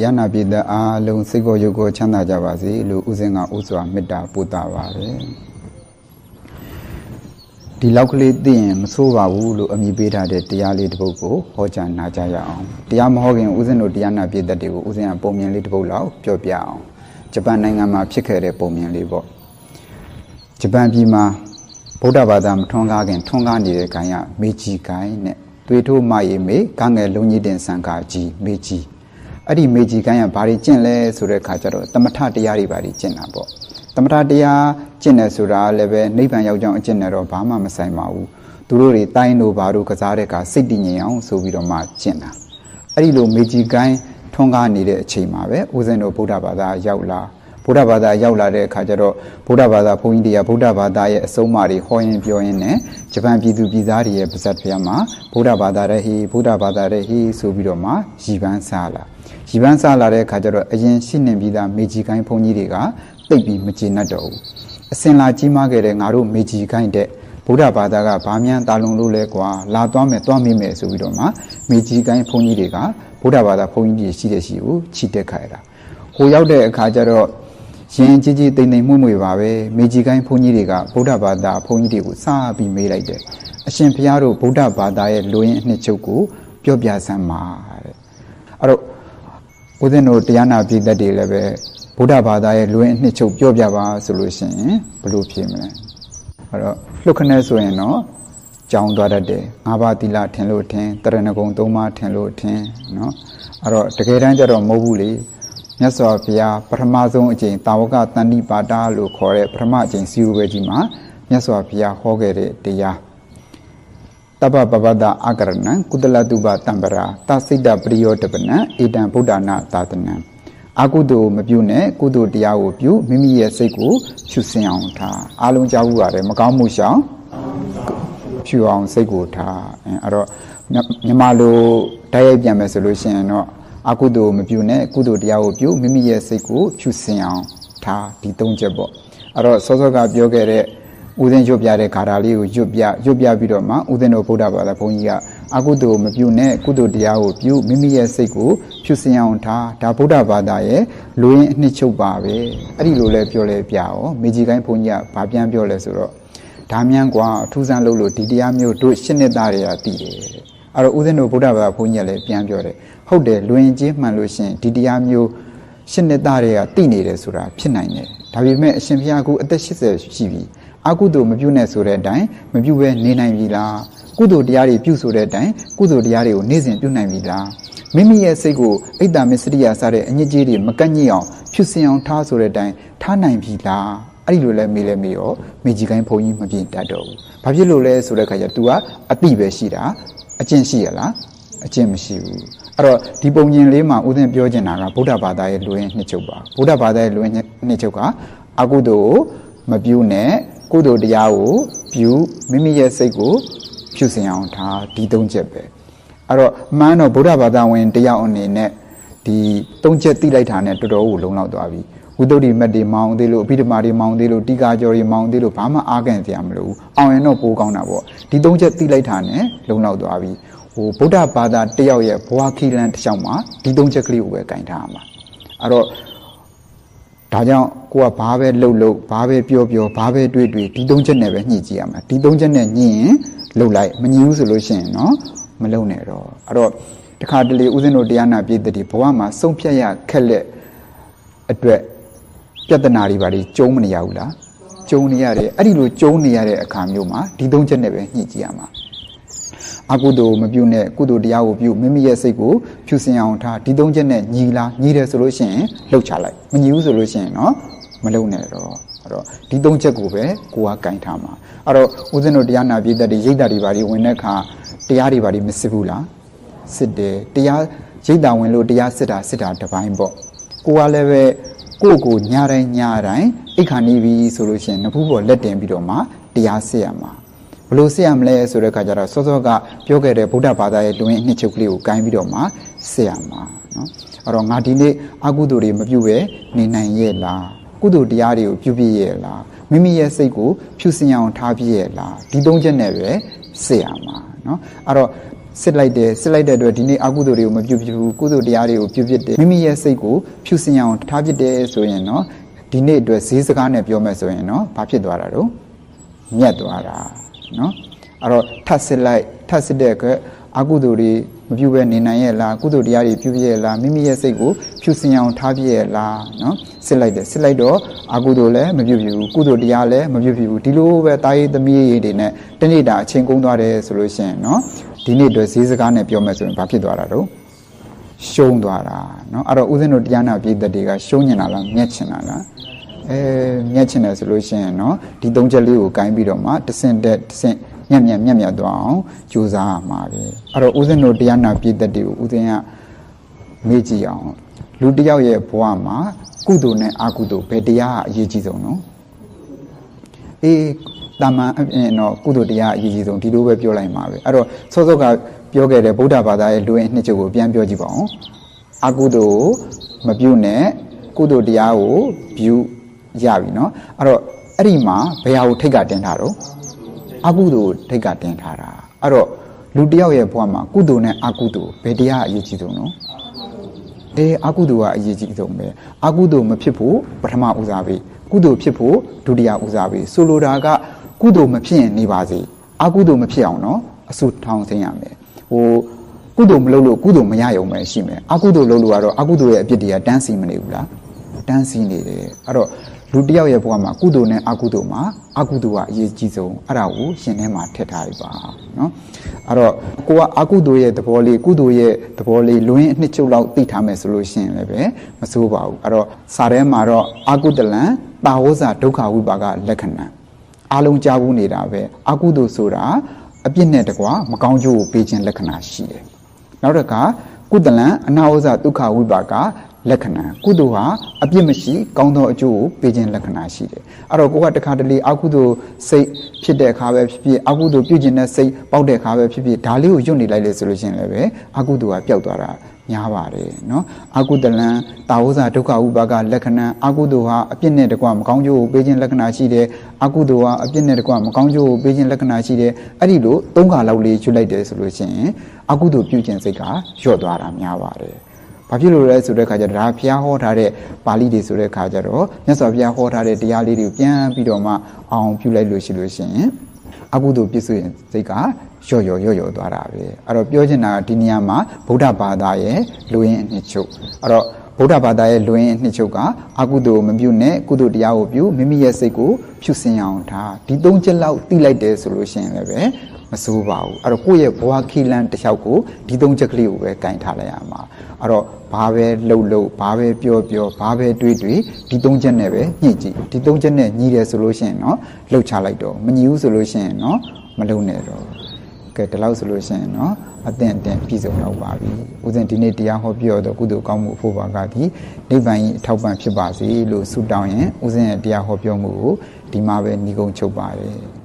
ရနာပြည်သားအားလုံးစိတ်ကိုရုပ်ကိုချမ်းသာကြပါစေလို့ဦးစင်းကဥစွာမေတ္တာပို့တာပါတယ်ဒီလောက်ကလေးသိရင်မဆိုးပါဘူးလို့အမည်ပေးထားတဲ့တရားလေးတစ်ပုဒ်ကိုဟောကြားနာကြရအောင်တရားမဟောခင်ဦးစင်းတို့တရားနာပြည်သက်တွေကိုဦးစင်းကပုံမြင်လေးတစ်ပုဒ်လောက်ပြောပြအောင်ဂျပန်နိုင်ငံမှာဖြစ်ခဲ့တဲ့ပုံမြင်လေးပေါ့ဂျပန်ပြည်မှာဗုဒ္ဓဘာသာမထွန်းကားခင်ထွန်းကားနေတဲ့ဂိုင်းကမေဂျီဂိုင်းနဲ့သွေးထိုးမရီမေကငယ်လုံးကြီးတင်စံကာကြီးမေဂျီအဲ့ဒီမေဂျီကိုင်းကဘာတွေကျင့်လဲဆိုတဲ့ခါကျတော့သမထတရားတွေဘာတွေကျင့်တာပေါ့သမထတရားကျင့်တယ်ဆိုတာလည်းပဲနိဗ္ဗာန်ရောက်ကြောင်းအကျင့်နဲ့တော့ဘာမှမဆိုင်ပါဘူးသူတို့တွေတိုင်းတို့ဘာတို့ကစားတဲ့အခါစိတ်တည်ငြိမ်အောင်ဆိုပြီးတော့မှကျင့်တာအဲ့ဒီလိုမေဂျီကိုင်းထွန်းကားနေတဲ့အချိန်မှာပဲဦးဇင်းတို့ဗုဒ္ဓဘာသာရောက်လာဗုဒ္ဓဘာသာရောက်လာတဲ့အခါကျတော့ဗုဒ္ဓဘာသာဘုန်းကြီးတွေကဗုဒ္ဓဘာသာရဲ့အဆုံးအမတွေဟောရင်ပြောရင်နဲ့ဂျပန်ပြည်သူပြည်သားတွေရဲ့ပါဇက်ဖျားမှာဗုဒ္ဓဘာသာရဲ့ဟိဗုဒ္ဓဘာသာရဲ့ဟိဆိုပြီးတော့မှရည်ပန်းစားလာရည်ပန်းစားလာတဲ့အခါကျတော့အရင်ရှိနေပြီးသားမေဂျီကိုင်းဘုန်းကြီးတွေကတိတ်ပြီးမကျေနပ်တော့ဘူးအစင်လာကြီးမားခဲ့တဲ့ငါတို့မေဂျီကိုင်းတဲ့ဗုဒ္ဓဘာသာကဘာမှန်းတာလုံလို့လဲကွာလာသွားမယ်သွားမိမယ်ဆိုပြီးတော့မှမေဂျီကိုင်းဘုန်းကြီးတွေကဗုဒ္ဓဘာသာဘုန်းကြီးတွေရှိတဲ့ရှိကိုချီတက်ခိုင်းတာဟိုရောက်တဲ့အခါကျတော့ရင်ကြီးကြီးတိမ်တိမ်မှု့မှု့ပါပဲမေဂျီကိုင်းဘုန်းကြီးတွေကဗုဒ္ဓဘာသာဘုန်းကြီးတွေကိုစားပြီးမေးလိုက်တယ်အရှင်ဘုရားတို့ဗုဒ္ဓဘာသာရဲ့လူရင်းအနှစ်ချုပ်ကိုပြောပြစမ်းပါတဲ့အဲ့တော့ဦးဇင်းတို့တရားနာပြည်သက်တွေလည်းပဲဗုဒ္ဓဘာသာရဲ့လူရင်းအနှစ်ချုပ်ပြောပြပါဆိုလို့ရှိရင်ဘယ်လိုဖြေမလဲအဲ့တော့လှုပ်ခနဲ့ဆိုရင်တော့ကြောင်းသွားတတ်တယ်၅ပါးသီလထင်လို့ထင်တရဏဂုံ၃ပါးထင်လို့ထင်နော်အဲ့တော့တကယ်တမ်းကျတော့မဟုတ်ဘူးလေမြတ်စွာဘုရားပထမဆုံးအကျင့်တာဝကတဏ္ဍိပါဒလို့ခေါ်တဲ့ပထမအကျင့်စီဝေကြီးမှာမြတ်စွာဘုရားဟောခဲ့တဲ့တရားတပ္ပပပဒအာကရဏံကုသလတုပတံပရာသစိတ္တပရိယောတပနံဧတံဗုဒ္ဓနာသာသနံအကုသိုလ်မပြုနဲ့ကုသိုလ်တရားကိုပြုမိမိရဲ့စိတ်ကိုဖြူစင်အောင်ထားအားလုံးကြားဘူးရတယ်မကောင်းမှုရှောင်ဖြူအောင်စိတ်ကိုထားအဲ့တော့မြန်မာလိုတိုက်ရိုက်ပြန်မယ်ဆိုလို့ရှိရင်တော့အကုသိုလ်မပြုနဲ့ကုသိုလ်တရားကိုပြုမိမိရဲ့စိတ်ကိုဖြူစင်အောင်ထားဒီ၃ချက်ပေါ့အဲ့တော့စောစောကပြောခဲ့တဲ့ဦးဇင်းရွတ်ပြတဲ့ဂါထာလေးကိုရွတ်ပြပြီးတော့မှဦးဇင်းတို့ဗုဒ္ဓဘာသာဘုန်းကြီးကအကုသိုလ်မပြုနဲ့ကုသိုလ်တရားကိုပြုမိမိရဲ့စိတ်ကိုဖြူစင်အောင်ထားဒါဗုဒ္ဓဘာသာရဲ့လူရင်းအနှစ်ချုပ်ပါပဲအဲ့ဒီလိုလဲပြောလဲပြရောမေဂျီကိုင်းဘုန်းကြီးကဗာပြန်ပြောလဲဆိုတော့ဒါမြန်กว่าအထူးဆန်းလို့ဒီတရားမျိုးတို့ရှင်းနှစ်သားတွေကတည်တယ်အဲ့တော့ဦးဇင်းတို့ဗုဒ္ဓဘာသာဘုန်းကြီးကလည်းပြန်ပြောတယ်ဟုတ်တယ်လူရင်ကြီးမှန်လို့ရှင်ဒီတရားမျိုးရှင်းနှစ်သားတွေကတည်နေတယ်ဆိုတာဖြစ်နိုင်တယ်ဒါပေမဲ့အရှင်ဘုရားကအသက်80ရှိပြီအကုသိုလ်မပြုနဲ့ဆိုတဲ့အတိုင်းမပြုဘဲနေနိုင်ပြီလားကုသိုလ်တရားတွေပြုဆိုတဲ့အတိုင်းကုသိုလ်တရားတွေကိုနေ့စဉ်ပြုနိုင်ပြီလားမိမိရဲ့စိတ်ကိုအိတ်တာမစ္စရိယစတဲ့အညစ်အကြေးတွေမကန့်ညစ်အောင်ဖြူစင်အောင်ထားဆိုတဲ့အတိုင်းထားနိုင်ပြီလားအဲ့ဒီလိုလဲမေးရောမေဂျီကိုင်းဘုန်းကြီးမပြည့်တတ်တော့ဘူးဘာဖြစ်လို့လဲဆိုတဲ့ခါကျ तू ကအတိပဲရှိတာအကျင့်ရှိရလားအကျင့်မရှိဘူးအဲ့တော့ဒီပုံပြင်လေးမှာဦးဇင်းပြောချင်တာကဗုဒ္ဓဘာသာရဲ့လူရင်းနှစ်ချုပ်ပါဗုဒ္ဓဘာသာရဲ့လူရင်းနှစ်ချုပ်ကအကုသိုလ်မပြုနဲ့ကုသိုလ်တရားကိုပြုမိမိရဲ့စိတ်ကိုဖြူစင်အောင်ထားဒီ၃ချက်ပဲအဲ့တော့မှန်းတော့ဗုဒ္ဓဘာသာဝင်တယောက်အနေနဲ့ဒီ၃ချက်သိလိုက်တာနဲ့တော်တော်ကိုလုံလောက်သွားပြီဝိသုဒ္ဓိမတ်တွေမောင်းသေးလို့အဘိဓမ္မာတွေမောင်းသေးလို့တိကာကျော်တွေမောင်းသေးလို့ဘာမှအားကန်စရာမလိုဘူးအောင်ရင်တော့ပိုးကောင်းတာပေါ့ဒီ၃ချက်သိလိုက်တာနဲ့လုံလောက်သွားပြီဗုဒ္ဓဘာသာတယောက်ရဲ့ဘဝခီလန်တစ်လျှောက်မှာဒီ၃ချက်ကလေးကိုပဲကင်ထားရမှာအဲ့တော့ဒါကြောင့်ကိုကဘာပဲလှုပ်ဘာပဲပြောဘာပဲတွေးဒီ၃ချက်နဲ့ပဲညှိကြည့်ရမှာဒီ၃ချက်နဲ့ညှိရင်လှုပ်လိုက်မညှိဘူးဆိုလို့ရှိရင်နော်မလှုပ်နဲ့တော့အဲ့တော့တခါတလေဦးဇင်းတို့တရားနာပြည့်တဲ့ဘဝမှာစုံဖြတ်ရခက်လက်အတွက်ပြဿနာတွေပါလေကျုံမနေရဘူးလားကျုံနေရတယ်အဲ့ဒီလိုကျုံနေရတဲ့အခါမျိုးမှာဒီ၃ချက်နဲ့ပဲညှိကြည့်ရမှာအကုသိုလ်မပြုနဲ့ကုသိုလ်တရားကိုပြုမိမိရဲ့စိတ်ကိုဖြူစင်အောင်ထားဒီ၃ချက်နဲ့ညီလားညီတယ်ဆိုလို့ရှိရင်လှုပ်ချလိုက်မညီဘူးဆိုလို့ရှိရင်နော်မလှုပ်နဲ့တော့အဲ့တော့ဒီ၃ချက်ကိုပဲကိုကကင်ထားမှာအဲ့တော့ဦးဇင်းတို့တရားနာပြည်သက်တွေရိတ်တာတွေပါဝင်တဲ့အခါတရားတွေပါမစစ်ဘူးလားစစ်တယ်တရားရိတ်တာဝင်လို့တရားစစ်တာတပိုင်းပေါ့ကိုကလည်းပဲကိုညတိုင်းအိတ်ခါနေပြီဆိုလို့ရှိရင်နှစ်ဖူးပေါ်လက်တင်ပြီးတော့မှတရားစစ်ရမှာဘလို့စစ်ရမလဲဆိုတဲ့အခါကျတော့စောစောကပြောခဲ့တဲ့ဗုဒ္ဓဘာသာရဲ့လူရင်းအနှစ်ချုပ်ကလေးကိုဂိုင်းပြီးတော့မှစစ်ရမှာနော်အဲ့တော့ငါဒီနေ့အကုသိုလ်တွေမပြုဘဲနေနိုင်ရဲ့လားကုသိုလ်တရားတွေကိုပြုပြရဲ့လားမိမိရဲ့စိတ်ကိုဖြူစင်အောင်ထားပြရဲ့လားဒီ၃ချက်နဲ့ပဲစစ်ရမှာနော်အဲ့တော့ စစ်လိုက်တဲ့အတွက်ဒီနေ့အကုသိုလ်တွေကိုမပြုတ်ဘူးကုသိုလ်တရားတွေကိုပြုတ်တယ်မိမိရဲ့စိတ်ကိုဖြူစင်အောင်ထားဖြစ်တယ်ဆိုရင်နော်ဒီနေ့အတွက်ဈေးစကားနဲ့ပြောမယ်ဆိုရင်နော်ဘာဖြစ်သွားတာတော့မြတ်သွားတာနော်အဲ့တော့ထပ်စစ်တဲ့ကအကုသိုလ်တွေမပြုတ်ပဲနေနိုင်ရဲ့လားကုသိုလ်တရားတွေပြုတ်ရဲ့လားမိမိရဲ့စိတ်ကိုဖြူစင်အောင်ထားပြရဲ့လားနော်စစ်လိုက်တော့အကုသိုလ်လည်းမပြုတ်ဘူးကုသိုလ်တရားလည်းမပြုတ်ဘူးဒီလိုပဲတာရေးသမီးရေးတွေနဲ့တနေ့တာအချိန်ကုန်သွားတယ်ဆိုလို့ရှိရင်နော်ဒီနေ့အတွက်ဈေးစကားနဲ့ပြောမယ်ဆိုရင်ဘာဖြစ်သွားတာတော့ရှုံးသွားတာနော်အဲ့တော့ဦးဇင်းတို့တရားနာပြည်သက်တွေကရှုံးညင်တာလားမြတ်ချင်တာလားမြတ်ချင်တယ်ဆိုလို့ရှိရင်နော်ဒီ၃ချက်လေးကိုဂိုင်းပြီးတော့မှတဆင့်မြတ်သွားအောင်ကြိုးစားရမှာပဲအဲ့တော့ဦးဇင်းတို့တရားနာပြည်သက်တွေကိုဦးဇင်းကမေ့ကြည့်အောင်လူတစ်ယောက်ရဲ့ဘဝမှာကုသိုလ်နဲ့အကုသိုလ်ဘယ်တရားအရေးကြီးဆုံးနော်တာမန်အပြင်တော့ကုသိုလ်တရားအရေးကြီးဆုံးဒီလိုပဲပြောလိုက်မှာပဲအဲ့တော့စောစောကပြောခဲ့တဲ့ဗုဒ္ဓဘာသာရဲ့လူရင်းနှစ်ချုပ်ကိုပြန်ပြောကြည့်ပါအောင်အကုသိုလ်မပြုနဲ့ကုသိုလ်တရားကိုပြုရပြီနော်အဲ့တော့အဲ့ဒီမှာဘယ်ဟာကိုထိတ်ကတင်ထားတော့အကုသိုလ်ထိတ်ကတင်ထားတာအဲ့တော့လူတစ်ယောက်ရဲ့ဘဝမှာကုသိုလ်နဲ့အကုသိုလ်ဘယ်တရားအရေးကြီးဆုံးနော်အကုသိုလ်ကအရေးကြီးဆုံးပဲအကုသိုလ်မဖြစ်ဖို့ပထမဦးစားပေးကုသိုလ်ဖြစ်ဖို့ဒုတိယဦးစားပေးဆိုလိုတာကကုသိုလ်မဖြစ်ရင်နေပါစေအကုသိုလ်မဖြစ်အောင်နော်အဆုထောင်းသိမ်းရမယ်ကုသိုလ်မလုပ်လို့ကုသိုလ်မရရုံပဲရှိမယ်အကုသိုလ်လုပ်လို့ကတော့အကုသိုလ်ရဲ့အပြစ်တွေကတန်းစီမနေဘူးလားတန်းစီနေတယ်အဲ့တော့လူတစ်ယောက်ရဲ့ဘဝမှာကုသိုလ်နဲ့အကုသိုလ်မှာအကုသိုလ်ကအရေးကြီးဆုံးအဲ့ဒါကိုရှင်ထဲမှာထည့်ထားရပါနော်အဲ့တော့ကိုကအကုသိုလ်ရဲ့သဘောလေးကုသိုလ်ရဲ့သဘောလေးလွင်းအနှစ်ချုပ်လောက်သိထားမယ်ဆိုလို့ရှိရင်လည်းပဲမဆိုးပါဘူးအဲ့တော့စာထဲမှာတော့အကုသလံတာဝဇဒုက္ခဝိပါကလက္ခဏာအားလုံးကြားဘူးနေတာပဲအကုသိုလ်ဆိုတာအပြစ်နဲ့တကွာမကောင်းကျိုးကိုပေးခြင်းလက္ခဏာရှိတယ်နောက်တစ်ခါကုသလံအနာဝဇဒုက္ခဝိပါကလက္ခဏာကုသိုလ်ဟာအပြစ်မရှိကောင်းသောအကျိုးကိုပေးခြင်းလက္ခဏာရှိတယ်အဲ့တော့ကိုကတခါတလေအကုသိုလ်စိတ်ဖြစ်တဲ့အခါပဲဖြစ်ဖြစ်အကုသိုလ်ပြုကျင်တဲ့စိတ်ပေါက်တဲ့အခါပဲဖြစ်ဖြစ်ဒါလေးကိုညွတ်နေလိုက်လေဆိုလို့ရှိရင်လည်းပဲအကုသိုလ်ကပျောက်သွားတာများပါတယ်နော်အကုသလံတာဝဇဒုက္ခဝိပါကလက္ခဏာအကုသိုလ်ဟာအပြစ်နဲ့တကွမကောင်းကျိုးကိုပေးခြင်းလက္ခဏာရှိတယ်အကုသိုလ်ဟာအပြစ်နဲ့တကွမကောင်းကျိုးကိုပေးခြင်းလက္ခဏာရှိတယ်အဲ့ဒီလို၃ခါလောက်လေးကျွတ်လိုက်တယ်ဆိုလို့ရှိရင်အကုသိုလ်ပြုခြင်းစိတ်ကလျော့သွားတာများပါတယ်ဘာဖြစ်လို့လဲဆိုတဲ့ခါကျတော့ဒါဘုရားဟောထားတဲ့ပါဠိတွေဆိုတဲ့ခါကျတော့မြတ်စွာဘုရားဟောထားတဲ့တရားလေးတွေကိုပြန်ပြီးတော့မှအောင်ပြုလိုက်လို့ရှိလို့ရှိရင်အကုသိုလ်ပြည့်စုံရင်စိတ်ကလျော့သွားတာပဲအဲ့တော့ပြောချင်တာဒီနေရာမှာဗုဒ္ဓဘာသာရဲ့လူရင်းအနှစ်ချုပ်အဲ့တော့ဗုဒ္ဓဘာသာရဲ့လူရင်းအနှစ်ချုပ်ကအကုသိုလ်မပြုနဲ့ကုသိုလ်တရားကိုပြုမိမိရဲ့စိတ်ကိုဖြူစင်အောင်ထားဒီ၃ချက်လောက်သိလိုက်တယ်ဆိုလို့ရှိရင်လည်းပဲမစိုးပါဘူးအဲ့တော့ကိုယ့်ရဲ့ဘဝခီလန်တစ်လျှောက်ကိုဒီ၃ချက်ကလေးကိုပဲကင်ထားလိုက်ရမှာအဲ့တော့ဘာပဲလှုပ်ဘာပဲပြောဘာပဲတွေးဒီ၃ချက်နဲ့ပဲညှိကြည့်ဒီ၃ချက်နဲ့ညီတယ်ဆိုလို့ရှိရင်เนาะလှုပ်ချလိုက်တော့မညီဘူးဆိုလို့ရှိရင်เนาะမလှုပ်နဲ့တော့ကဲဒီလောက်ဆိုလို့ရှိရင်เนาะအသင့်ပြည့်စုံတော့ပါပြီဦးဇင်းဒီနေ့တရားဟောပြောတော့ကုသိုလ်ကောင်းမှုအဖို့ပါကဒီနိဗ္ဗာန်ကြီးအထောက်ပံ့ဖြစ်ပါစေလို့ဆုတောင်းရင်ဦးဇင်းရဲ့တရားဟောပြောမှုကိုဒီမှာပဲညီကုန်းချုပ်ပါတယ်